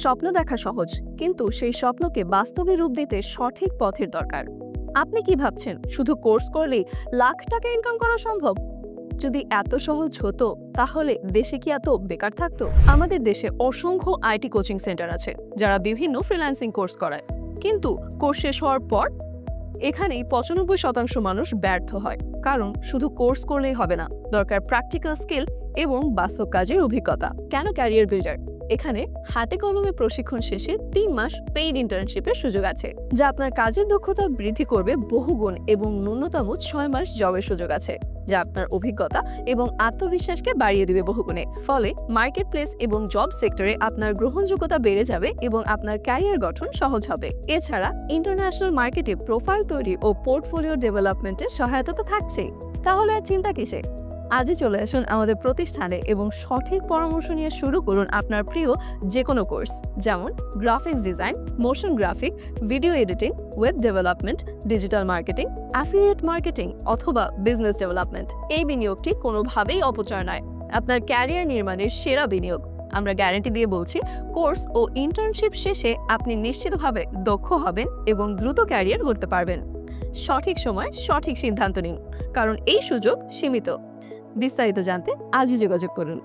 স্বপ্ন দেখা সহজ, কিন্তু সেই স্বপ্নকে বাস্তবে রূপ দিতে সঠিক পথের দরকার। আপনি কি ভাবছেন শুধু কোর্স করলেই লাখ টাকা ইনকাম করা সম্ভব? যদি এত সহজ হতো তাহলে দেশে কি এত বেকার থাকতো? আমাদের দেশে অসংখ্য আইটি কোচিং সেন্টার আছে যারা বিভিন্ন ফ্রিল্যান্সিং কোর্স করায়, কিন্তু কোর্স শেষ হওয়ার পর এখানেই 95% মানুষ ব্যর্থ হয়। কারণ শুধু কোর্স করলেই হবে না, দরকার প্র্যাকটিক্যাল স্কিল এবং বাস্তব কাজের অভিজ্ঞতা। কেন ক্যারিয়ার বিল্ডার? এখানে হাতে কলমে প্রশিক্ষণ শেষে 3 মাস পেইড ইন্টার্নশিপের সুযোগ আছে, যা আপনার কাজের দক্ষতা বৃদ্ধি করবে বহুগুণ, এবং ন্যূনতম 6 মাস জবের সুযোগ আছে, যা আপনার অভিজ্ঞতা এবং আত্মবিশ্বাসকে বাড়িয়ে দেবে বহুগুণে। ফলে মার্কেট প্লেস এবং জব সেক্টরে আপনার গ্রহণযোগ্যতা বেড়ে যাবে এবং আপনার ক্যারিয়ার গঠন সহজ হবে। এছাড়া ইন্টারন্যাশনাল মার্কেটে প্রোফাইল তৈরি ও পোর্টফোলিও ডেভেলপমেন্টে সহায়তা তো থাকছেই। তাহলে আর চিন্তা কিসে? আজই চলে আসুন আমাদের প্রতিষ্ঠানে এবং সঠিক পরামর্শ নিয়ে শুরু করুন আপনার প্রিয় যে কোনো কোর্স, যেমন graphics design, motion graphic, video editing, web development, digital marketing, affiliate marketing অথবা বিজনেস ডেভেলপমেন্ট। এই বিনিয়োগটি কোনোভাবেই অপচয় নয়, আপনার ক্যারিয়ার নির্মাণের সেরা বিনিয়োগ। আমরা গ্যারান্টি দিয়ে বলছি, কোর্স ও ইন্টার্নশিপ শেষে আপনি নিশ্চিতভাবে দক্ষ হবেন এবং দ্রুত ক্যারিয়ার গড়তে পারবেন। সঠিক সময় সঠিক সিদ্ধান্ত নিন, কারণ এই সুযোগ সীমিত। বিস্তারিত জানতে আজই যোগাযোগ করুন।